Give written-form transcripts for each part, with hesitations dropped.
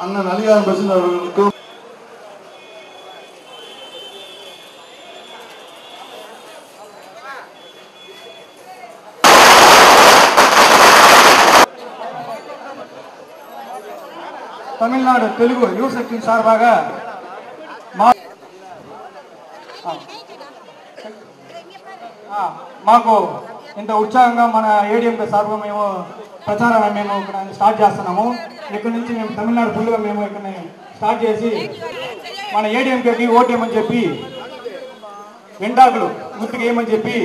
அண்ணன் அலிகான் பசன் அவர்களுக்கும் తమిళనాడు తెలుగు యువ శక్తి సార్బాగ మాకు ఇంత ఉత్సాహంగా మన ఏడీఎంకే సార్గా మేము ప్రచారాన్ని మేము ఇక్కడ స్టార్ట్ చేస్తున్నాము. ఇక్కడ నుంచి మేము తమిళనాడు ఫుల్గా మేము ఇక్కడ స్టార్ట్ చేసి మన ఏడీఎంకేకి ఓటేయమని చెప్పి ఎండాకులు గుర్తుకు వేయమని చెప్పి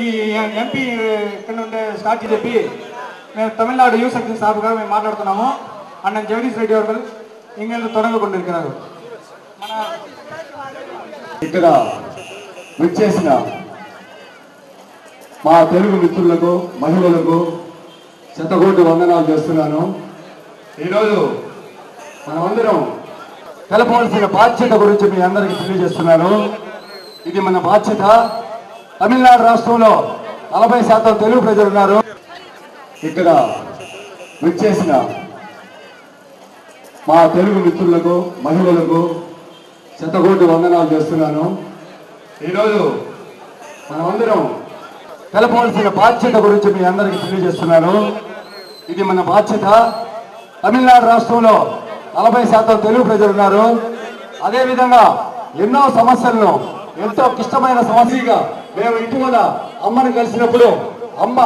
ఈ ఎంపీ ఇక్కడ నుండి స్టార్ట్ చెప్పి మేము తమిళనాడు యువ శక్తి సార్గా మేము మాట్లాడుతున్నాము. అన్న జగదీష్ రెడ్డి అవர்கள் ఇంకెందుకు தொடர்ந்து கொண்டிருக்கிறாరు. మన ఇక్కడ విచ్చేసిన మా తెలుగు మిత్రులకు మహిళలకు శతకోటి వందనాలు చేస్తున్నాను. ఈరోజు మనమందరం తెలపవలసిన బాధ్యత గురించి మీ అందరికీ తెలియజేస్తున్నాను. ఇది మన బాధ్యత. తమిళనాడు రాష్ట్రంలో 40% తెలుగు ప్రజలు ఉన్నారు. ఇక్కడ విచ్చేసిన మా తెలుగు మిత్రులకు మహిళలకు శతకోటి వందనాలు చేస్తున్నాను. ఈరోజు మనమందరం తెలపవలసిన బాధ్యత గురించి మీ అందరికీ తెలియజేస్తున్నాను. ఇది మన బాధ్యత. తమిళనాడు రాష్ట్రంలో 40% తెలుగు ప్రజలు ఉన్నారు. అదేవిధంగా ఎన్నో సమస్యలను ఎంతో క్లిష్టమైన సమస్యగా మేము ఇటీవల అమ్మను కలిసినప్పుడు అమ్మ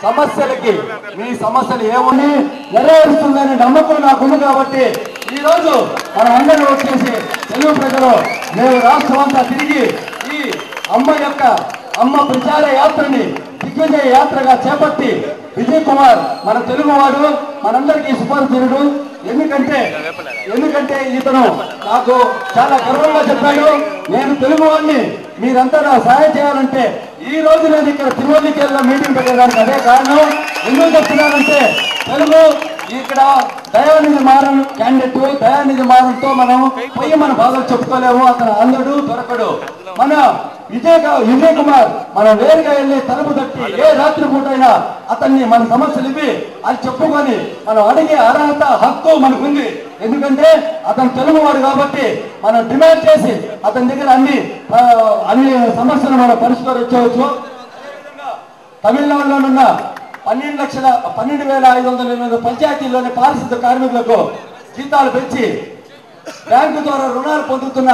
సమస్యలకి మీ సమస్యలు ఏమని నెరవేరుస్తుందనే నమ్మకం నాకుంది. కాబట్టి ఈరోజు మనం అందరూ వచ్చేసి తెలుగు ప్రజలు మేము రాష్ట్రం అంతా తిరిగి ఈ అమ్మ ప్రచార యాత్రని దిగ్విజయ యాత్రగా చేపట్టి విజయ్ కుమార్ మన తెలుగువాడు మనందరికీ సుపరిచితుడు. ఎందుకంటే ఇతను నాకు చాలా గర్వంగా చెప్పాడు, నేను తెలుగువాడిని, మీరంతా నా సహాయం చేయాలంటే ఈ రోజు నేను ఇక్కడ తిరువల్లికేళ్ళలో మీటింగ్ పెట్టేదానికి అదే కారణం. ఎందుకు చెప్తున్నానంటే తెలుగు ఇక్కడ దయానిధి మారన్ క్యాండిడేట్, దయానిధి మారన్తో మనం పోయి మన బాధలు చెప్పుకోలేము. అతను అందడు దొరకడు. మన విజయ్ కుమార్ మనం వేరుగా వెళ్ళి తలుపు తట్టి ఏ రాత్రి పూటైనా అతన్ని మన సమస్యలు ఇవి అది చెప్పుకొని మనం అడిగే అర్హత హక్కు మనకుంది. ఎందుకంటే అతను తెలుగువాడు కాబట్టి మనం డిమాండ్ చేసి అతని దగ్గర అన్ని సమస్యలు మనం పరిష్కరించవచ్చు. తమిళనాడులోనున్న 12,508 పంచాయతీల్లోని పారిశుద్ధ కార్మికులకు జీతాలు పెంచి బ్యాంకు ద్వారా రుణాలు పొందుతున్న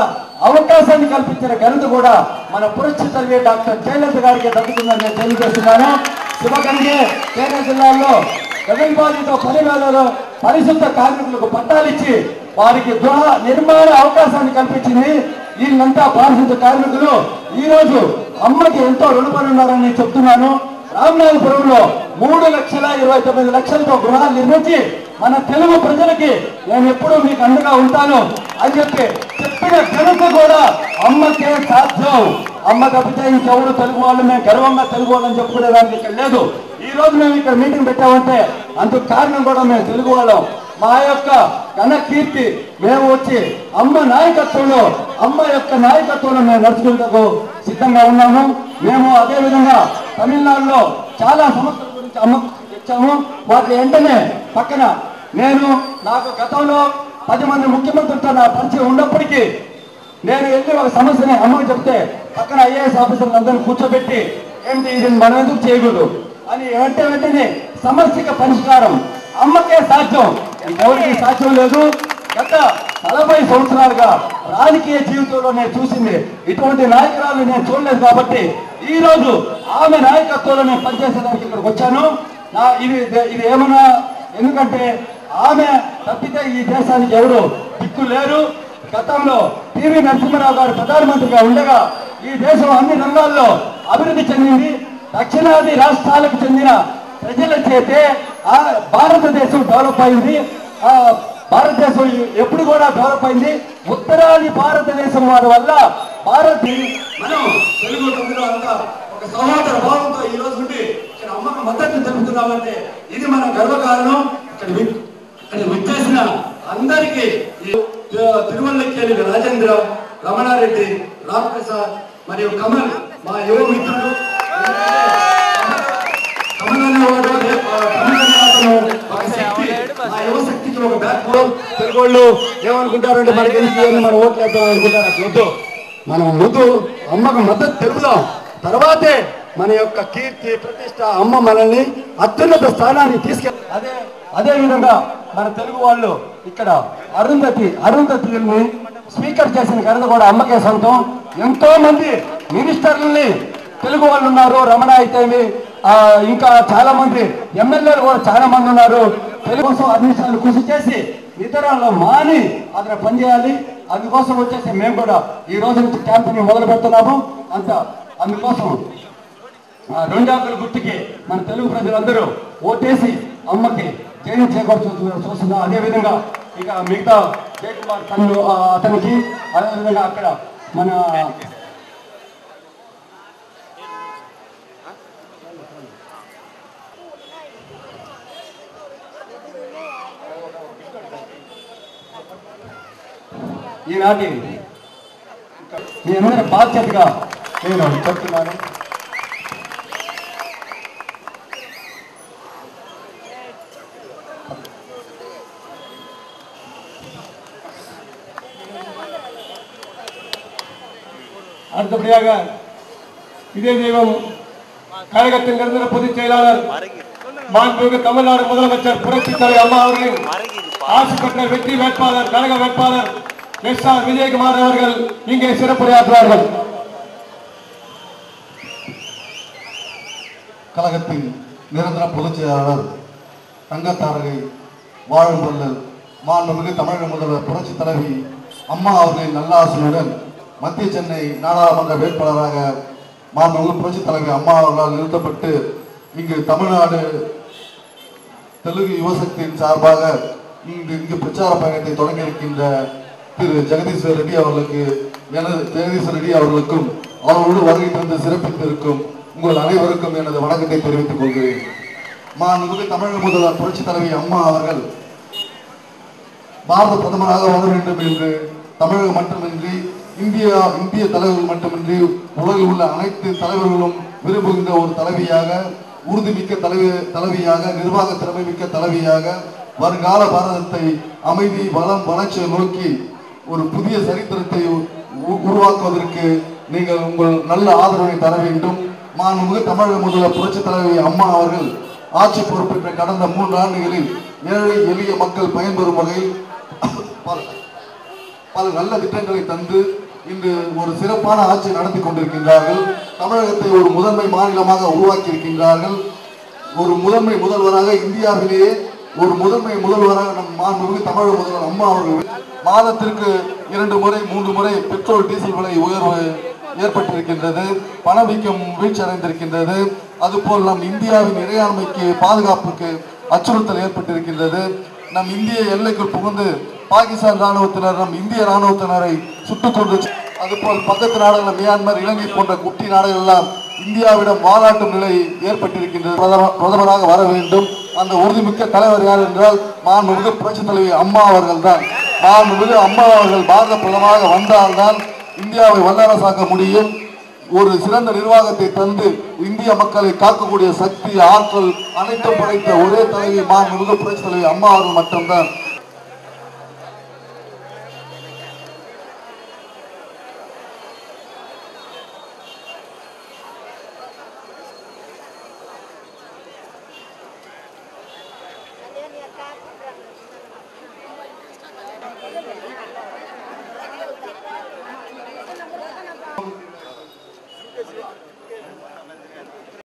అవకాశాన్ని కల్పించిన ఘనత కూడా మన పురస్కృత డాక్టర్ జయలలిత గారికి దక్కుతుందని నేను తెలియజేస్తున్నాను. శివగంగే కేరళ జిల్లాలో గగన్బాధితో పనివేళలో పరిశుద్ధ కార్మికులకు పట్టాలిచ్చి వారికి గృహ నిర్మాణ అవకాశాన్ని కల్పించింది. వీళ్ళంతా పారిశుద్ధ కార్మికులు ఈ రోజు అమ్మకి ఎంతో రుణపడి ఉన్నారని నేను చెప్తున్నాను. రామనాథపురంలో 3,29,00,000తో గృహాలు నిర్మించి మన తెలుగు ప్రజలకి నేను ఎప్పుడూ మీకు అండగా ఉంటాను అని చెప్పిన ఘనత కూడా అమ్మకే సాధ్యం. అమ్మ తప్పితే ఇంకెవరు తెలుగు వాళ్ళు మేము గర్వంగా తెలుగు వాళ్ళని చెప్పుకునేదానికి ఇక్కడ లేదు. ఈ రోజు మేము ఇక్కడ మీటింగ్ పెట్టామంటే అందుకు కారణం కూడా మేము తెలుగు వాళ్ళం. మా యొక్క ఘన కీర్తి మేము వచ్చి అమ్మ యొక్క నాయకత్వంలో మేము నడుచుకుంటూ సిద్ధంగా ఉన్నాము. మేము అదేవిధంగా తమిళనాడులో చాలా సమస్యల గురించి అమ్మకు ఇచ్చాము. వాటి వెంటనే పక్కన నాకు గతంలో 10 మంది ముఖ్యమంత్రులతో నా పరిచయం ఉన్నప్పటికీ నేను వెళ్ళి ఒక సమస్యని అమ్మకు చెప్తే పక్కన ఐఏఎస్ ఆఫీసర్లు అందరినీ కూర్చోబెట్టి ఏంటి ఇది మనం ఎందుకు చేయకూడదు అని వెంటనే సమస్యకి పరిష్కారం అమ్మకే సాధ్యం, ఎవరికి సాధ్యం లేదు. గత 40 సంవత్సరాలుగా రాజకీయ జీవితంలో నేను చూసింది ఇటువంటి నాయకురాలు నేను చూడలేదు. కాబట్టి ఈ రోజు ఆమె నాయకత్వంలో నేను పనిచేసేదానికి ఇక్కడికి వచ్చాను. ఇది ఏమన్నా ఎందుకంటే ఆమె తప్పితే ఈ దేశానికి ఎవరు దిక్కు లేరు. గతంలో పివి నరసింహారావు గారు ప్రధానమంత్రిగా ఉండగా ఈ దేశం అన్ని రంగాల్లో అభివృద్ధి చెందింది. దక్షిణాది రాష్ట్రాలకు చెందిన ప్రజల చేతే భారతదేశం డెవలప్ అయింది. భారతదేశం ఎప్పుడు కూడా డెవలప్ అయింది. ఉత్తరాది భారతదేశం వారి వల్ల మనం తెలుగు తమిళ అంతా ఒక సహోదర భావంతో ఈ రోజు నుండి ఇక్కడ అమ్మకు మద్దతు తెలుపుతున్నామంటే ఇది మన గర్వకారణం. ఇక్కడ విచ్చేసిన అందరికీ తిరువల్లికేలి రాజేంద్ర, రమణారెడ్డి, రామప్రసాద్ మరియు కమల్ మా యువ మిత్రులు. కమల్ అనేవాడు ఒక శక్తి, మా యువ శక్తికి ఒక బ్యాక్ బోన్. తెలుగు వాళ్ళు ఏమనుకుంటారంటే మనకి ఎందుకు అని మనం ఓట్లు వేద్దాం అనుకుంటారు. అట్లా వద్దు. మనం ముందు అమ్మకు మద్దతు తెలుపుదాం. తర్వాతే మన యొక్క కీర్తి ప్రతిష్ట అమ్మ మనల్ని అత్యున్నత స్థానానికి తీసుకెళ్ళి అదే విధంగా మన తెలుగు వాళ్ళు ఇక్కడ అరుంధతిని స్పీకర్ చేసిన ఘనత కూడా అమ్మకే సొంతం. ఎంతో మంది మినిస్టర్లని తెలుగు వాళ్ళు ఉన్నారు. రమణ అయితేమి ఇంకా చాలా మంది ఎమ్మెల్యేలు కూడా చాలా మంది ఉన్నారు. తెలుగు కోసం అన్నిసార్లు కృషి చేసి ఇతరులను మాని అక్కడ పనిచేయాలి. అందుకోసం వచ్చేసి మేము కూడా ఈ రోజు నుంచి క్యాంపెయిన్ మొదలు పెడుతున్నాము. అందుకోసం 2 ఆకుల గుర్తుకి మన తెలుగు ప్రజలందరూ ఓటేసి అమ్మకి జైలు చూస్తున్నాం. అదేవిధంగా ఇక మిగతా జయకుమార్ తను అతనికి, అదేవిధంగా అక్కడ మన ఈనాటి మీ అందరి బాధ్యతగా నేను చెప్తున్నాను. அடுத்தபடியாக இதே தெய்வம் கழகத்தின் நிரந்தர பொதுச் செயலாளர் மாண்புமிகு தமிழ்நாடு முதலமைச்சர் புரட்சித் தலைவர் அம்மா அவர்களின் ஆட்சி பெற்ற வெற்றி வேட்பாளர் கழக வேட்பாளர் எஸ்.ஆர். விஜயகுமார் அவர்கள் இங்கே சிறப்புரையாற்றுவார்கள். கழகத்தின் நிரந்தர பொதுச் செயலாளர் தங்கத்தாரகை வாழும் வள்ளல் மாண்புமிகு தமிழக முதல்வர் புரட்சி தலைவி அம்மா அவர்களின் நல்லாசியுடன் மத்திய சென்னை நாடாளுமன்ற வேட்பாளராக மாண்புமிகு புரட்சி தலைவி அம்மா அவர்களால் நிறுத்தப்பட்டு இங்கு தமிழ்நாடு தெலுங்கு யுவசக்தியின் சார்பாக இங்கு பிரச்சார பயணத்தை தொடங்கி இருக்கின்ற திரு ஜெகதீஸ்வர் ரெட்டி அவர்களுக்கும் அவர்களோடு வருகை தந்து சிறப்பித்திருக்கும் உங்கள் அனைவருக்கும் எனது வணக்கத்தை தெரிவித்துக் கொள்கிறேன். மாண்புமிகு தமிழக முதல்வர் புரட்சி தலைவி அம்மா அவர்கள் பாரத பிரதமராக வர வேண்டும் என்று தமிழகம் மட்டுமின்றி இந்திய தலைவர்கள் மட்டுமின்றி உலகில் உள்ள அனைத்து தலைவர்களும் விரும்புகின்ற ஒரு தலைவியாக, உறுதிமிக்க தலைவியாக, நிர்வாக திறமை மிக்க தலைவியாக, வருங்கால பாரதத்தை அமைதி, வளம், வளர்ச்சியை நோக்கி ஒரு புதிய சரித்திரத்தை உருவாக்குவதற்கு நீங்கள் உங்கள் நல்ல ஆதரவை தர வேண்டும். மாண்புமிகு தமிழக முதல்வர் புரட்சி தலைவி அம்மா அவர்கள் ஆட்சி பொறுப்பேற்ற கடந்த 3 ஆண்டுகளில் ஏழை எளிய மக்கள் பயன்பெறும் வகையில் பல நல்ல திட்டங்களை தந்து இன்று ஒரு சிறப்பான ஆட்சி நடத்தி கொண்டிருக்கின்றார்கள். தமிழகத்தை ஒரு முதன்மை மாநிலமாக உருவாக்கி இருக்கின்றார்கள். ஒரு முதன்மை முதல்வராக இந்தியாவிலேயே ஒரு முதன்மை முதல்வராக நம் மாண்புமிகு தமிழக முதல்வர் அம்மா அவர்கள் மாதத்திற்கு 2 முறை 3 முறை பெட்ரோல் டீசல் விலை உயர்வு ஏற்பட்டிருக்கின்றது. பணவீக்கம் வீழ்ச்சி அடைந்திருக்கின்றது. அதுபோல் நம் இந்தியாவின் இறையாண்மைக்கு பாதுகாப்புக்கு அச்சுறுத்தல் ஏற்பட்டிருக்கின்றது. நம் இந்திய எல்லைக்குள் புகுந்து பாகிஸ்தான் ராணுவத்தினர் நம் இந்திய ராணுவத்தினரை சுட்டுக் கொண்டு, அதுபோல் பக்கத்து நாடுகள் மியான்மர், இலங்கை போன்ற குட்டி நாடுகள் எல்லாம் இந்தியாவிடம் வாலாட்டும் நிலை ஏற்பட்டிருக்கின்றது. பிரதமராக வர வேண்டும். அந்த உறுதிமிக்க தலைவர் யார் என்றால் மாண்புமிகு புரட்சி தலைவி அம்மா அவர்கள் தான். மாண்புமிகு அம்மா அவர்கள் பாரத பிரதமராக வந்தால்தான் இந்தியாவை வல்லரசாக்க முடியும். ஒரு சிறந்த நிர்வாகத்தை தந்து இந்திய மக்களை காக்கக்கூடிய சக்தி, ஆற்றல் அனைத்தும் படைத்த ஒரே தலைவி மாண்புமிகு புரட்சி தலைவி அம்மா அவர்கள் மட்டும்தான்.